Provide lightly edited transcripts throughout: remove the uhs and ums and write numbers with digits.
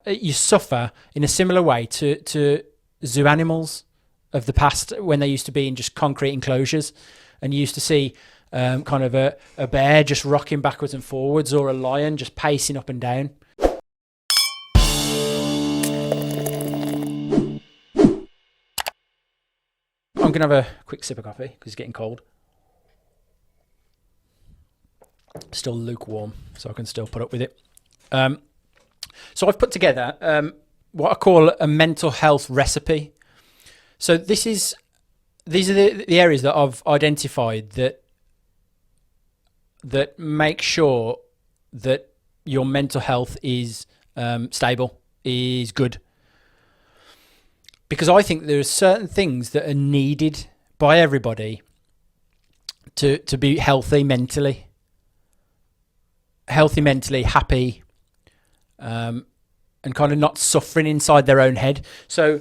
you suffer in a similar way to zoo animals of the past, when they used to be in just concrete enclosures, and you used to see kind of a bear just rocking backwards and forwards, or a lion just pacing up and down. I'm going to have a quick sip of coffee because it's getting cold. Still lukewarm, so I can still put up with it. So I've put together what I call a mental health recipe. So these are the areas that I've identified that make sure that your mental health is stable, is good. Because I think there are certain things that are needed by everybody to be healthy mentally, happy, and kind of not suffering inside their own head. So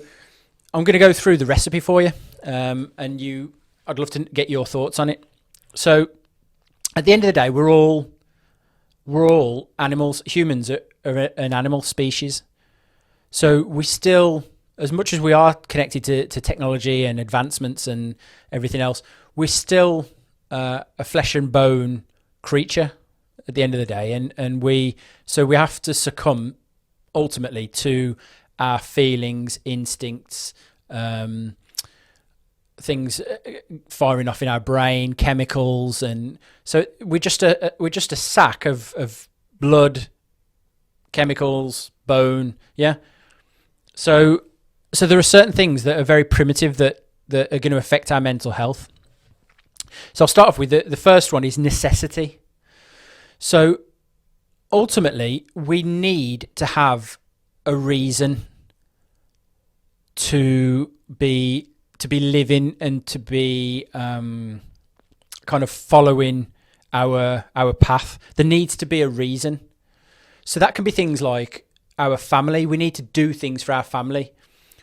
I'm going to go through the recipe for you, and I'd love to get your thoughts on it. So at the end of the day, we're all animals. Humans are an animal species. So we still, as much as we are connected to technology and advancements and everything else, we're still a flesh and bone creature at the end of the day, and we have to succumb ultimately to our feelings, instincts, things firing off in our brain, chemicals, and so we're just a sack of blood, chemicals, bone, yeah. So there are certain things that are very primitive that are going to affect our mental health. So I'll start off with the first one is necessity. So ultimately, we need to have a reason to be living and to be kind of following our path. There needs to be a reason. So that can be things like our family. We need to do things for our family.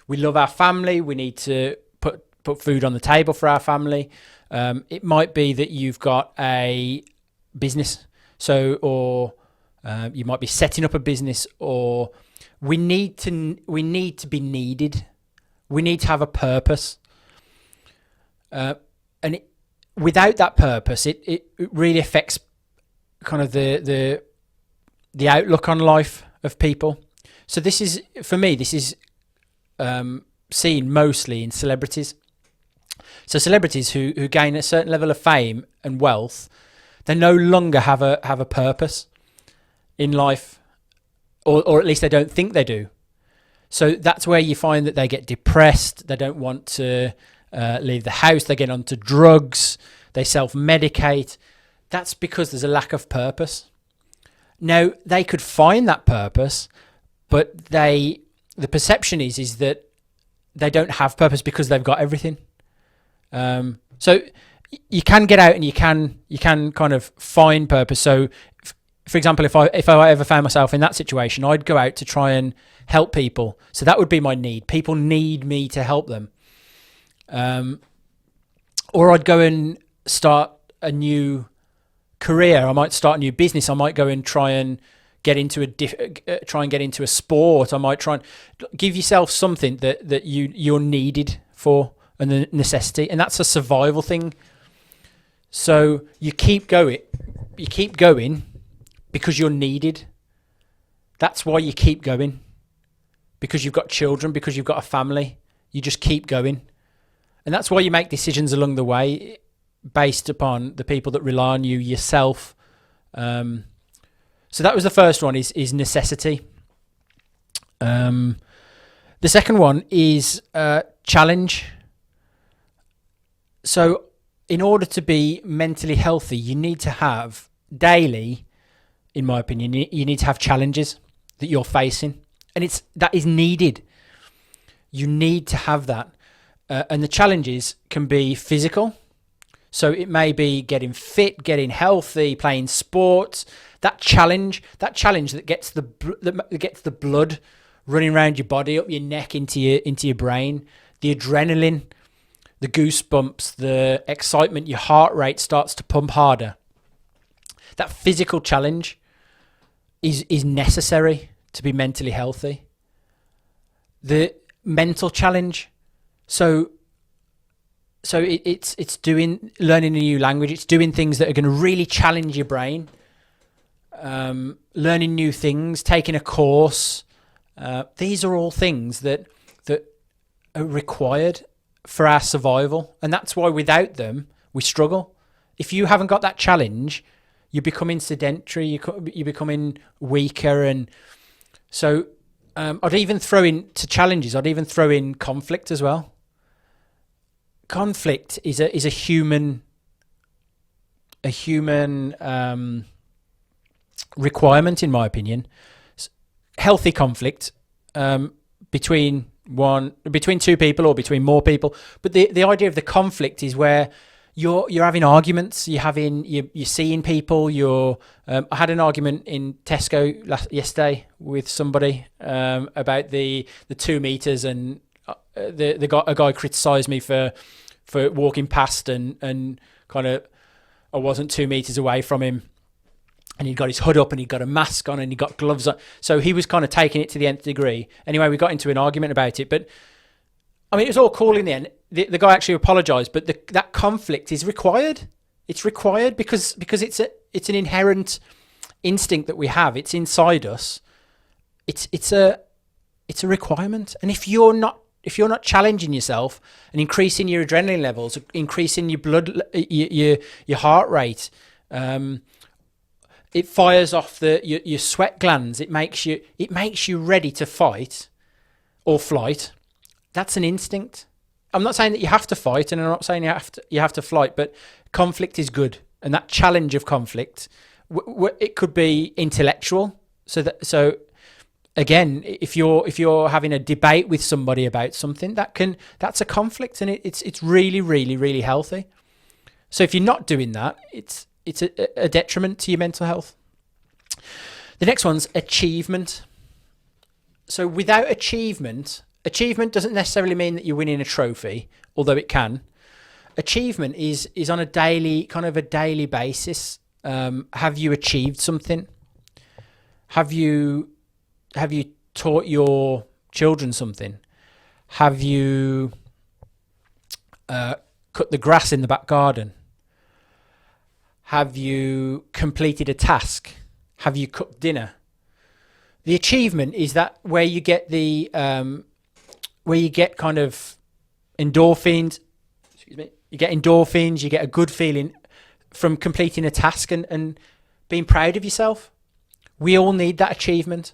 We love our family. We need to put food on the table for our family. It might be that you've got a business, or you might be setting up a business, or we need to be needed. We need to have a purpose, and without that purpose, it really affects kind of the outlook on life of people. So this is, for me, seen mostly in celebrities. So celebrities who gain a certain level of fame and wealth, they no longer have a purpose in life, or at least they don't think they do. So that's where you find that they get depressed. They don't want to leave the house. They get onto drugs. They self-medicate. That's because there's a lack of purpose. Now, they could find that purpose, but the perception is that they don't have purpose because they've got everything. So you can get out and you can kind of find purpose. So, for example, if I ever found myself in that situation, I'd go out to try and help people. So that would be my need. People need me to help them. Or I'd go and start a new career. I might start a new business. I might go and try and get into a sport. I might try and give yourself something that you're needed for, and the necessity, and that's a survival thing. So you keep going because you're needed. That's why you keep going, because you've got children, because you've got a family. You just keep going, and that's why you make decisions along the way based upon the people that rely on you, yourself. So that was the first one, is necessity. The second one is challenge. So in order to be mentally healthy, you need to have daily, in my opinion, you need to have challenges that you're facing, and that is needed. You need to have that. And the challenges can be physical. So it may be getting fit, getting healthy, playing sports. That challenge that gets the blood running around your body, up your neck, into your brain. The adrenaline, the goosebumps, the excitement, your heart rate starts to pump harder. That physical challenge is necessary to be mentally healthy. the mental challenge. So it's doing, learning a new language. It's doing things that are going to really challenge your brain. Learning new things, taking a course. These are all things that are required for our survival, and that's why without them we struggle. If you haven't got that challenge, you're becoming sedentary. You're becoming weaker, and so I'd even throw in to challenges. I'd even throw in conflict as well. Conflict is a human requirement, in my opinion. Healthy conflict between two people or between more people. But the idea of the conflict is where you're having arguments. You're seeing people. I had an argument in Tesco yesterday with somebody about the 2 meters, and a guy criticised me for walking past and kind of, I wasn't 2 meters away from him, and he'd got his hood up and he'd got a mask on and he got gloves on. So he was kind of taking it to the nth degree. Anyway, we got into an argument about it, but I mean, it was all cool in the end. The guy actually apologised, but that conflict is required. It's required because it's an inherent instinct that we have. It's inside us. It's a requirement. And if you're not challenging yourself and increasing your adrenaline levels, increasing your blood, your heart rate, it fires off your sweat glands. It makes you ready to fight or flight. That's an instinct. I'm not saying that you have to fight, and I'm not saying you have to flight, but conflict is good, and that challenge of conflict, it could be intellectual. So again, if you're having a debate with somebody about something, that's a conflict, and it's really, really, really healthy. So if you're not doing that, it's a detriment to your mental health. The next one's achievement. So without achievement doesn't necessarily mean that you're winning a trophy, although it can. Achievement is on a daily basis. Have you achieved something? Have you taught your children something? Have you cut the grass in the back garden? Have you completed a task? Have you cooked dinner? The achievement is that where you get kind of endorphins. Excuse me. You get endorphins. You get a good feeling from completing a task and being proud of yourself. We all need that achievement.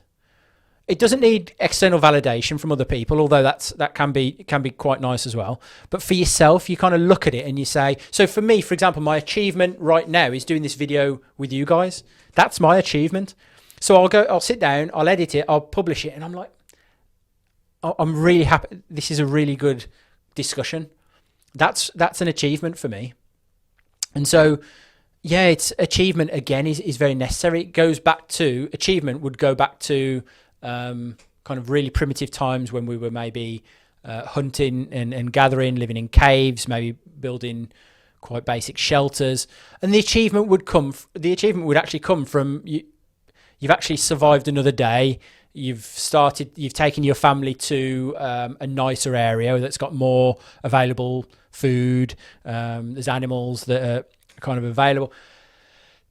It doesn't need external validation from other people, although that can be quite nice as well. But for yourself, you kind of look at it and you say, so for me, for example, my achievement right now is doing this video with you guys. That's my achievement. So I'll sit down, I'll edit it, I'll publish it, and I'm like, I'm really happy. This is a really good discussion. That's an achievement for me. And so, yeah, it's achievement again is very necessary. It goes back to, achievement would go back to kind of really primitive times when we were maybe hunting and gathering, living in caves, maybe building quite basic shelters. And the achievement would actually come from you've actually survived another day. You've taken your family to a nicer area that's got more available food. There's animals that are kind of available.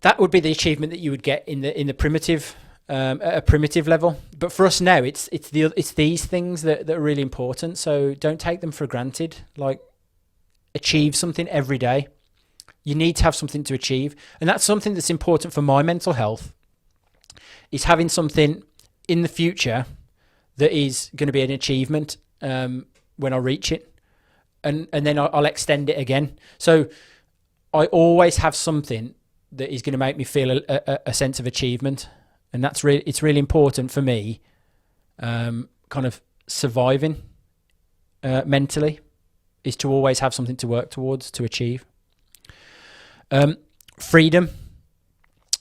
That would be the achievement that you would get in the primitive, at a primitive level. But for us now, it's these things that are really important. So don't take them for granted. Like, achieve something every day. You need to have something to achieve, and that's something that's important for my mental health. Is having something in the future that is going to be an achievement when I reach it, and then I'll extend it again. So I always have something that is going to make me feel a sense of achievement, and it's really important for me, kind of surviving mentally, is to always have something to work towards, to achieve. Freedom.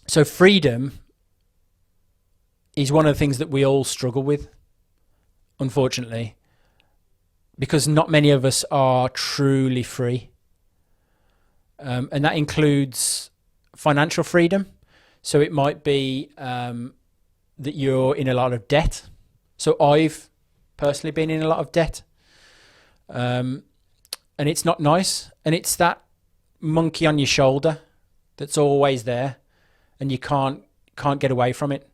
So freedom is one of the things that we all struggle with, unfortunately, because not many of us are truly free. And that includes financial freedom. So it might be that you're in a lot of debt. So I've personally been in a lot of debt, and it's not nice. And it's that monkey on your shoulder that's always there, and you can't get away from it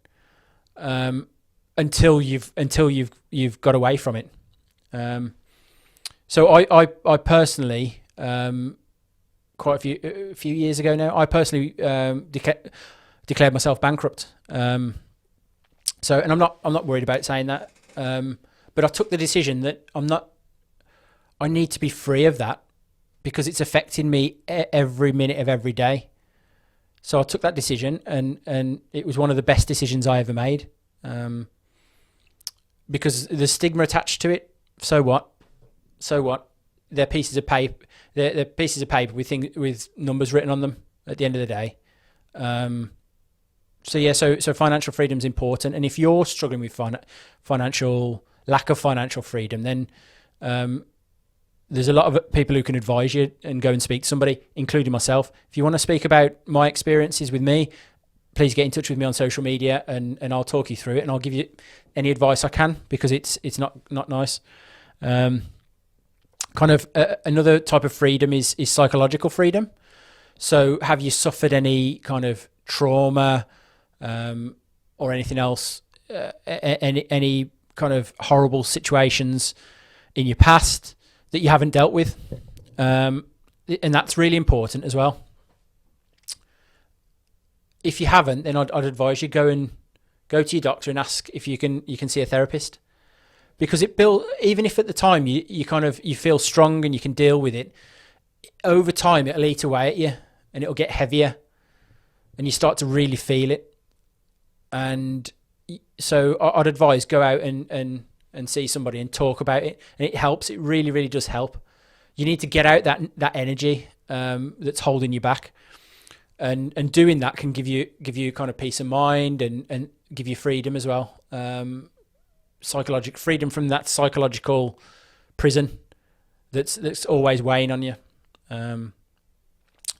until you've got away from it. So I personally, quite a few years ago now, I personally declared myself bankrupt. And I'm not worried about saying that. But I took the decision that I need to be free of that, because it's affecting me every minute of every day. So I took that decision, and it was one of the best decisions I ever made. Because the stigma attached to it. So what? They're pieces of paper. They're pieces of paper with numbers written on them at the end of the day. So financial freedom is important. And if you're struggling with lack of financial freedom, then there's a lot of people who can advise you and go and speak to somebody, including myself. If you want to speak about my experiences with me, please get in touch with me on social media, and I'll talk you through it, and I'll give you any advice I can, because it's not nice. Another type of freedom is psychological freedom. So have you suffered any kind of trauma or anything else, any kind of horrible situations in your past that you haven't dealt with? And that's really important as well. If you haven't, then I'd advise you go to your doctor and ask if you can see a therapist, because even if at the time you feel strong and you can deal with it, over time it'll eat away at you and it'll get heavier, and you start to really feel it. And so I'd advise go out and see somebody and talk about it, and it helps. It really, really does help. You need to get out that energy that's holding you back. And doing that can give you kind of peace of mind and give you freedom as well. Psychological freedom from that psychological prison that's always weighing on you. So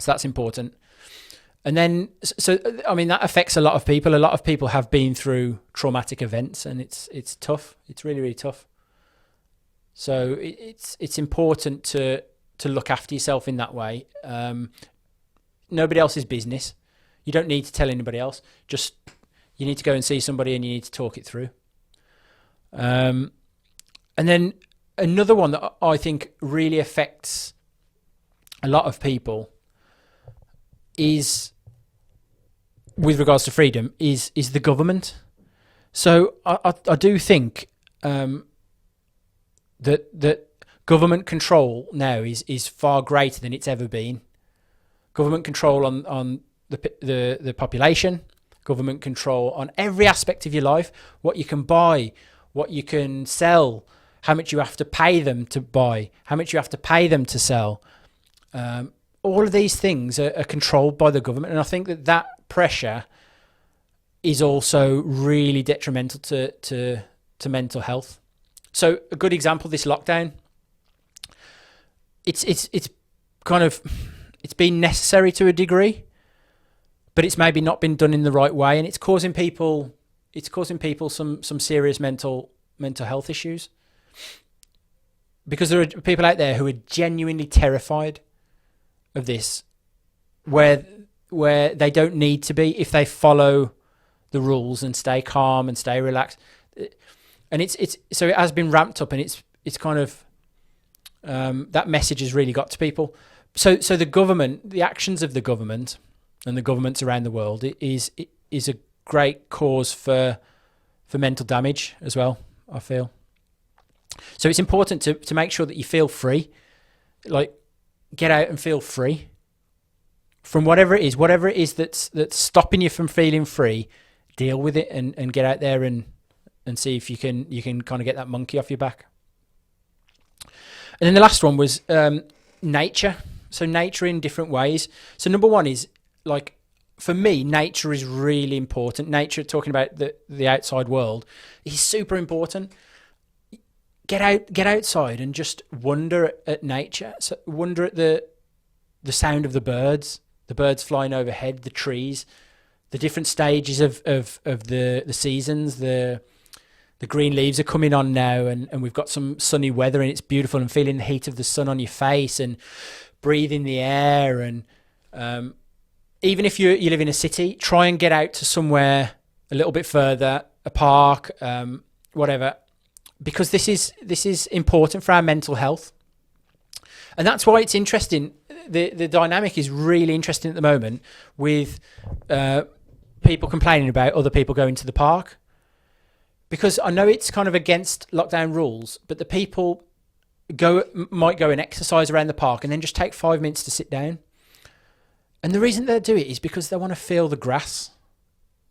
that's important. And then, that affects a lot of people. A lot of people have been through traumatic events, and it's tough. It's really, really tough. So it's important to look after yourself in that way. Nobody else's business. You don't need to tell anybody else. Just you need to go and see somebody, and you need to talk it through. And then another one that I think really affects a lot of people is, with regards to freedom, is the government. So I do think that government control now is far greater than it's ever been. Government control on the population, government control on every aspect of your life, what you can buy, what you can sell, how much you have to pay them to buy, how much you have to pay them to sell. All of these things are controlled by the government, and I think that pressure is also really detrimental to mental health. So a good example, this lockdown, it's kind of, it's been necessary to a degree, but it's maybe not been done in the right way, and it's causing people some serious mental health issues, because there are people out there who are genuinely terrified of this, where they don't need to be if they follow the rules and stay calm and stay relaxed. And it's so it has been ramped up, and it's kind of that message has really got to people. So the government, the actions of the government and the governments around the world is a great cause for mental damage as well, I feel. So it's important to make sure that you feel free, like get out and feel free from whatever it is that's stopping you from feeling free. Deal with it and get out there and see if you can kind of get that monkey off your back. And then the last one was nature. So nature in different ways. So number one is, like, for me, nature is really important. Nature, talking about the outside world, is super important. Get outside and just wonder at nature. So wonder at the sound of the birds flying overhead, the trees, the different stages of the seasons, the the green leaves are coming on now, and we've got some sunny weather, and it's beautiful, and feeling the heat of the sun on your face and breathing the air. And even if you live in a city, try and get out to somewhere a little bit further, a park, whatever, because this is important for our mental health. And that's why it's interesting. The dynamic is really interesting at the moment with people complaining about other people going to the park. Because I know it's kind of against lockdown rules, but the people might go and exercise around the park and then just take 5 minutes to sit down. And the reason they do it is because they want to feel the grass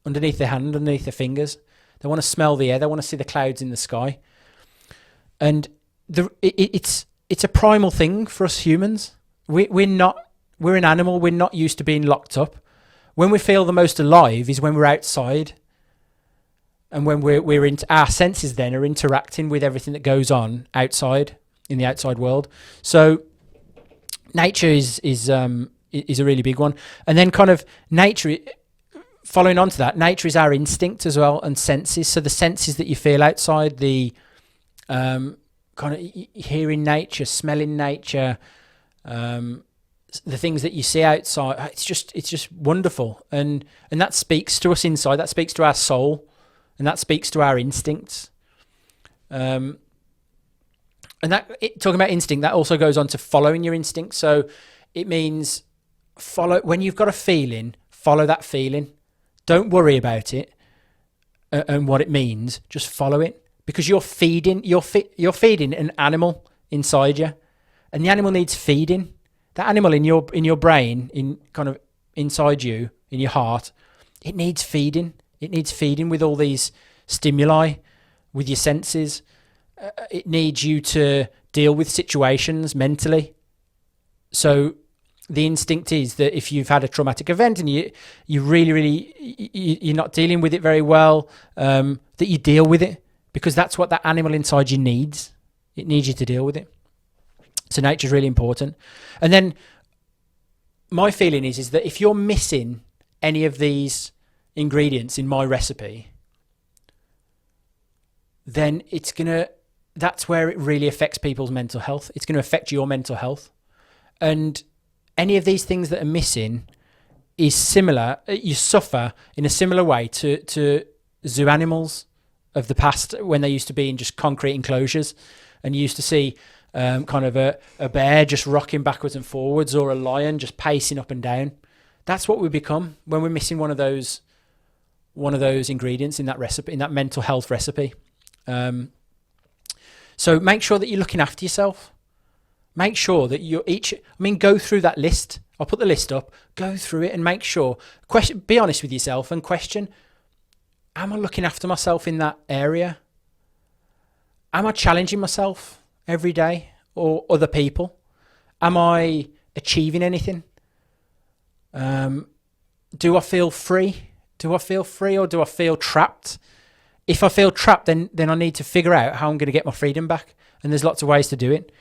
underneath their hand, underneath their fingers. They want to smell the air. They want to see the clouds in the sky. And it's a primal thing for us humans. We're an animal. We're not used to being locked up. When we feel the most alive is when we're outside. And when our senses then are interacting with everything that goes on outside in the outside world. So nature is a really big one. And then kind of nature, following on to that, nature is our instinct as well, and senses. So the senses that you feel outside, the kind of hearing nature, smelling nature, the things that you see outside, it's just wonderful. And that speaks to us inside. That speaks to our soul. And that speaks to our instincts. And talking about instinct, that also goes on to following your instincts. So it means when you've got a feeling, follow that feeling. Don't worry about it and what it means. Just follow it, because you're feeding an animal inside you, and the animal needs feeding. That animal in your brain, in kind of inside you, in your heart, it needs feeding. It needs feeding with all these stimuli, with your senses. It needs you to deal with situations mentally. So the instinct is that if you've had a traumatic event and you really, you're not dealing with it very well, that you deal with it, because that's what that animal inside you needs. It needs you to deal with it. So nature is really important. And then my feeling is that if you're missing any of these ingredients in my recipe, then that's where it really affects people's mental health. It's going to affect your mental health. And any of these things that are missing is similar. You suffer in a similar way to zoo animals of the past, when they used to be in just concrete enclosures, and you used to see kind of a bear just rocking backwards and forwards, or a lion just pacing up and down. That's what we become when we're missing one of those ingredients in that recipe, in that mental health recipe. So make sure that you're looking after yourself. Make sure that go through that list. I'll put the list up. Go through it and make sure. Be honest with yourself and question: am I looking after myself in that area? Am I challenging myself every day, or other people? Am I achieving anything? Do I feel free? Do I feel free, or do I feel trapped? If I feel trapped, then I need to figure out how I'm going to get my freedom back. And there's lots of ways to do it.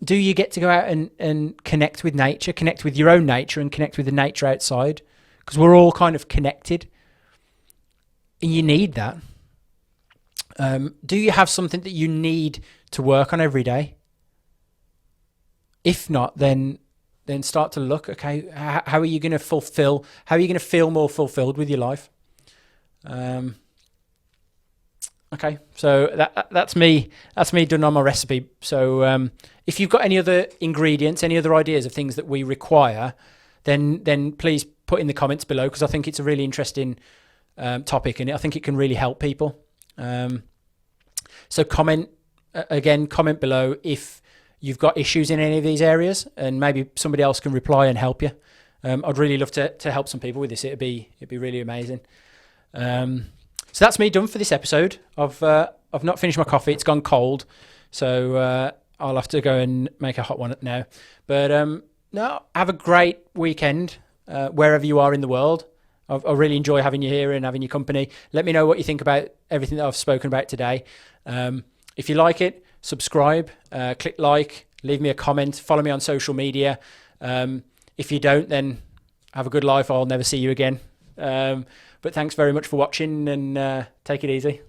Do you get to go out and connect with nature, connect with your own nature, and connect with the nature outside? Because we're all kind of connected. And you need that. Do you have something that you need to work on every day? If not, then start to look, okay, how are you going to feel more fulfilled with your life? Okay, so that's me done on my recipe. So if you've got any other ingredients, any other ideas of things that we require, then please put in the comments below, because I think it's a really interesting topic, and I think it can really help people. So comment below if you've got issues in any of these areas, and maybe somebody else can reply and help you. I'd really love to help some people with this. It'd be really amazing. So that's me done for this episode. I've not finished my coffee. It's gone cold, so I'll have to go and make a hot one now. But no, have a great weekend wherever you are in the world. I really enjoy having you here and having your company. Let me know what you think about everything that I've spoken about today. If you like it, subscribe, click like, leave me a comment, follow me on social media. If you don't, then have a good life. I'll never see you again. But thanks very much for watching, and take it easy.